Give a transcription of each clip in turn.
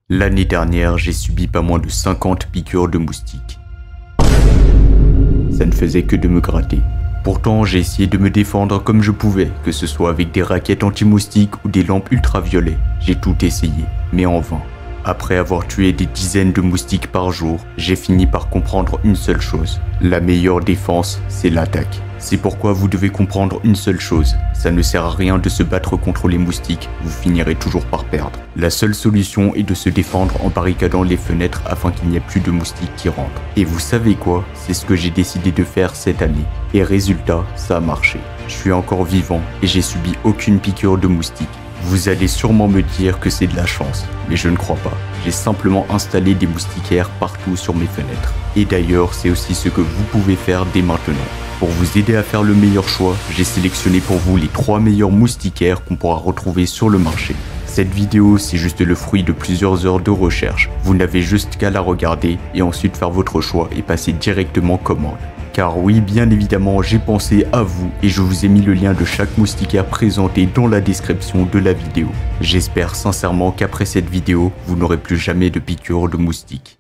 L'année dernière, j'ai subi pas moins de 50 piqûres de moustiques. Ça ne faisait que de me gratter. Pourtant, j'ai essayé de me défendre comme je pouvais, que ce soit avec des raquettes anti-moustiques ou des lampes ultraviolets. J'ai tout essayé, mais en vain. Après avoir tué des dizaines de moustiques par jour, j'ai fini par comprendre une seule chose. La meilleure défense, c'est l'attaque. C'est pourquoi vous devez comprendre une seule chose. Ça ne sert à rien de se battre contre les moustiques, vous finirez toujours par perdre. La seule solution est de se défendre en barricadant les fenêtres afin qu'il n'y ait plus de moustiques qui rentrent. Et vous savez quoi? C'est ce que j'ai décidé de faire cette année. Et résultat, ça a marché. Je suis encore vivant et j'ai subi aucune piqûre de moustiques. Vous allez sûrement me dire que c'est de la chance, mais je ne crois pas. J'ai simplement installé des moustiquaires partout sur mes fenêtres. Et d'ailleurs, c'est aussi ce que vous pouvez faire dès maintenant. Pour vous aider à faire le meilleur choix, j'ai sélectionné pour vous les 3 meilleurs moustiquaires qu'on pourra retrouver sur le marché. Cette vidéo, c'est juste le fruit de plusieurs heures de recherche. Vous n'avez juste qu'à la regarder et ensuite faire votre choix et passer directement commande. Car oui, bien évidemment, j'ai pensé à vous et je vous ai mis le lien de chaque moustiquaire présenté dans la description de la vidéo. J'espère sincèrement qu'après cette vidéo, vous n'aurez plus jamais de piqûres de moustiques.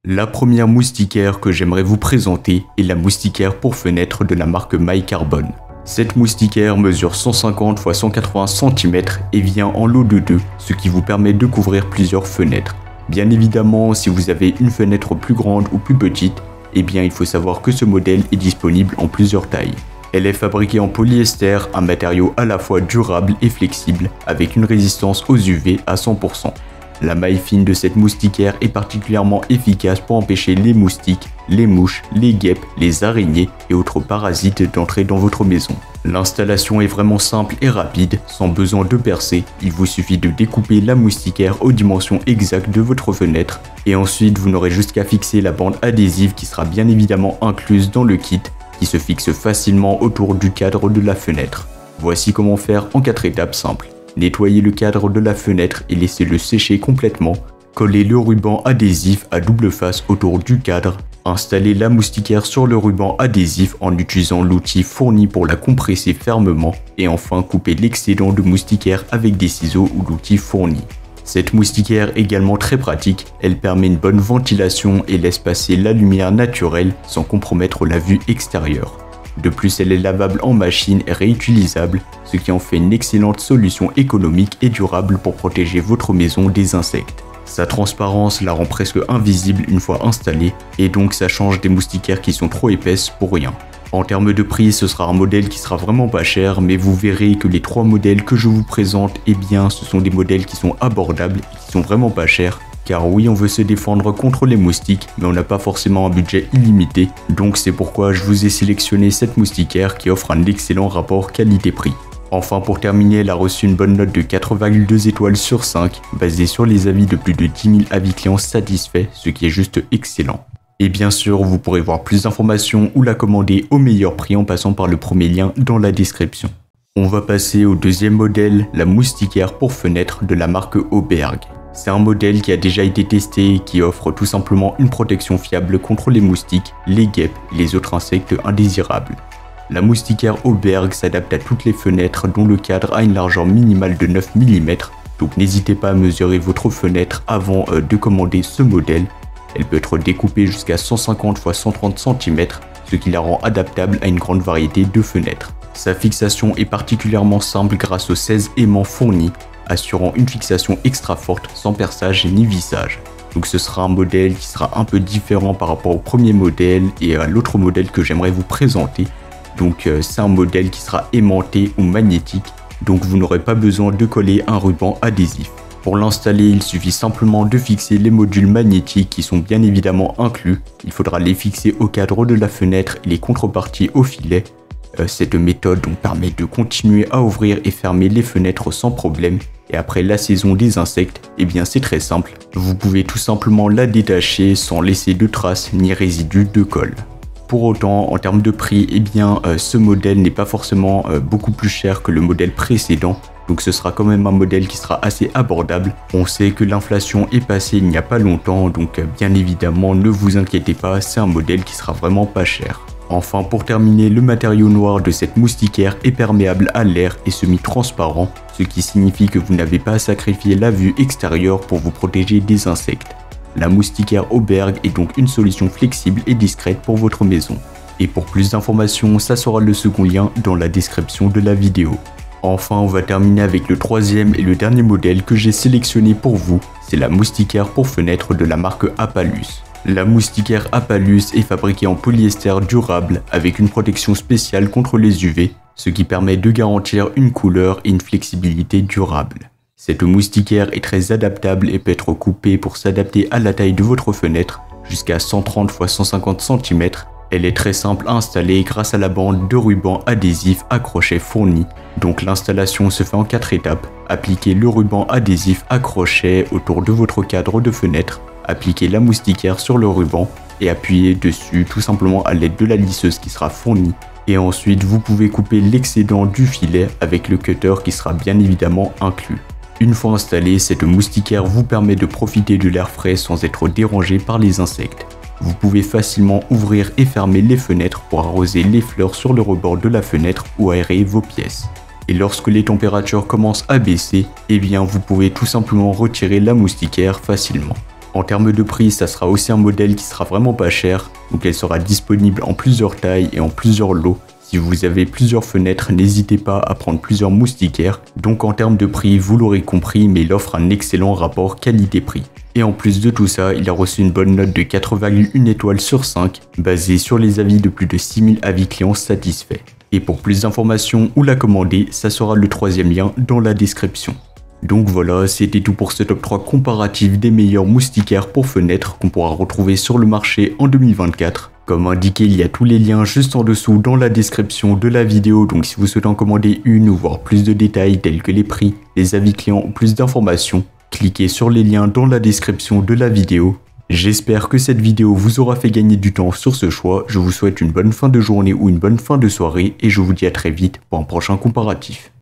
La première moustiquaire que j'aimerais vous présenter est la moustiquaire pour fenêtre de la marque MyCarbon. Cette moustiquaire mesure 150 x 180 cm et vient en lot de 2, ce qui vous permet de couvrir plusieurs fenêtres. Bien évidemment, si vous avez une fenêtre plus grande ou plus petite, eh bien il faut savoir que ce modèle est disponible en plusieurs tailles. Elle est fabriquée en polyester, un matériau à la fois durable et flexible, avec une résistance aux UV à 100%. La maille fine de cette moustiquaire est particulièrement efficace pour empêcher les moustiques, les mouches, les guêpes, les araignées et autres parasites d'entrer dans votre maison. L'installation est vraiment simple et rapide, sans besoin de percer. Il vous suffit de découper la moustiquaire aux dimensions exactes de votre fenêtre et ensuite vous n'aurez juste qu'à fixer la bande adhésive qui sera bien évidemment incluse dans le kit qui se fixe facilement autour du cadre de la fenêtre. Voici comment faire en 4 étapes simples. Nettoyez le cadre de la fenêtre et laissez-le sécher complètement. Collez le ruban adhésif à double face autour du cadre. Installez la moustiquaire sur le ruban adhésif en utilisant l'outil fourni pour la compresser fermement. Et enfin, coupez l'excédent de moustiquaire avec des ciseaux ou l'outil fourni. Cette moustiquaire est également très pratique. Elle permet une bonne ventilation et laisse passer la lumière naturelle sans compromettre la vue extérieure. De plus, elle est lavable en machine et réutilisable, ce qui en fait une excellente solution économique et durable pour protéger votre maison des insectes. Sa transparence la rend presque invisible une fois installée, et donc ça change des moustiquaires qui sont trop épaisses pour rien. En termes de prix, ce sera un modèle qui sera vraiment pas cher, mais vous verrez que les 3 modèles que je vous présente, eh bien, ce sont des modèles qui sont abordables et qui sont vraiment pas chers. Car oui, on veut se défendre contre les moustiques, mais on n'a pas forcément un budget illimité. Donc c'est pourquoi je vous ai sélectionné cette moustiquaire qui offre un excellent rapport qualité-prix. Enfin, pour terminer, elle a reçu une bonne note de 4,2 étoiles sur 5, basée sur les avis de plus de 10 000 avis clients satisfaits, ce qui est juste excellent. Et bien sûr, vous pourrez voir plus d'informations ou la commander au meilleur prix en passant par le premier lien dans la description. On va passer au deuxième modèle, la moustiquaire pour fenêtre de la marque Auberg. C'est un modèle qui a déjà été testé et qui offre tout simplement une protection fiable contre les moustiques, les guêpes et les autres insectes indésirables. La moustiquaire Auberg s'adapte à toutes les fenêtres dont le cadre a une largeur minimale de 9 mm, donc n'hésitez pas à mesurer votre fenêtre avant de commander ce modèle. Elle peut être découpée jusqu'à 150 x 130 cm, ce qui la rend adaptable à une grande variété de fenêtres. Sa fixation est particulièrement simple grâce aux 16 aimants fournis, assurant une fixation extra forte sans perçage ni vissage. Donc ce sera un modèle qui sera un peu différent par rapport au premier modèle et à l'autre modèle que j'aimerais vous présenter. Donc c'est un modèle qui sera aimanté ou magnétique, donc vous n'aurez pas besoin de coller un ruban adhésif. Pour l'installer, il suffit simplement de fixer les modules magnétiques qui sont bien évidemment inclus. Il faudra les fixer au cadre de la fenêtre et les contreparties au filet. Cette méthode donc permet de continuer à ouvrir et fermer les fenêtres sans problème. Et après la saison des insectes, eh bien c'est très simple. Vous pouvez tout simplement la détacher sans laisser de traces ni résidus de colle. Pour autant, en termes de prix, eh bien ce modèle n'est pas forcément beaucoup plus cher que le modèle précédent. Donc ce sera quand même un modèle qui sera assez abordable. On sait que l'inflation est passée il n'y a pas longtemps, donc bien évidemment ne vous inquiétez pas, c'est un modèle qui sera vraiment pas cher. Enfin, pour terminer, le matériau noir de cette moustiquaire est perméable à l'air et semi-transparent, ce qui signifie que vous n'avez pas à sacrifier la vue extérieure pour vous protéger des insectes. La moustiquaire Auberg est donc une solution flexible et discrète pour votre maison. Et pour plus d'informations, ça sera le second lien dans la description de la vidéo. Enfin, on va terminer avec le troisième et le dernier modèle que j'ai sélectionné pour vous, c'est la moustiquaire pour fenêtre de la marque Apalus. La moustiquaire Apalus est fabriquée en polyester durable avec une protection spéciale contre les UV, ce qui permet de garantir une couleur et une flexibilité durable. Cette moustiquaire est très adaptable et peut être coupée pour s'adapter à la taille de votre fenêtre jusqu'à 130 x 150 cm. Elle est très simple à installer grâce à la bande de ruban adhésif à crochet fourni. Donc l'installation se fait en 4 étapes. Appliquez le ruban adhésif à crochet autour de votre cadre de fenêtre. Appliquez la moustiquaire sur le ruban et appuyez dessus tout simplement à l'aide de la lisseuse qui sera fournie. Et ensuite vous pouvez couper l'excédent du filet avec le cutter qui sera bien évidemment inclus. Une fois installée, cette moustiquaire vous permet de profiter de l'air frais sans être dérangé par les insectes. Vous pouvez facilement ouvrir et fermer les fenêtres pour arroser les fleurs sur le rebord de la fenêtre ou aérer vos pièces. Et lorsque les températures commencent à baisser, eh bien vous pouvez tout simplement retirer la moustiquaire facilement. En termes de prix, ça sera aussi un modèle qui sera vraiment pas cher, donc elle sera disponible en plusieurs tailles et en plusieurs lots. Si vous avez plusieurs fenêtres, n'hésitez pas à prendre plusieurs moustiquaires. Donc en termes de prix, vous l'aurez compris, mais il offre un excellent rapport qualité-prix. Et en plus de tout ça, il a reçu une bonne note de 4,1 étoiles sur 5, basée sur les avis de plus de 6000 avis clients satisfaits. Et pour plus d'informations ou la commander, ça sera le troisième lien dans la description. Donc voilà, c'était tout pour ce top 3 comparatif des meilleurs moustiquaires pour fenêtres qu'on pourra retrouver sur le marché en 2024. Comme indiqué, il y a tous les liens juste en dessous dans la description de la vidéo, donc si vous souhaitez en commander une ou voir plus de détails tels que les prix, les avis clients ou plus d'informations, cliquez sur les liens dans la description de la vidéo. J'espère que cette vidéo vous aura fait gagner du temps sur ce choix, je vous souhaite une bonne fin de journée ou une bonne fin de soirée et je vous dis à très vite pour un prochain comparatif.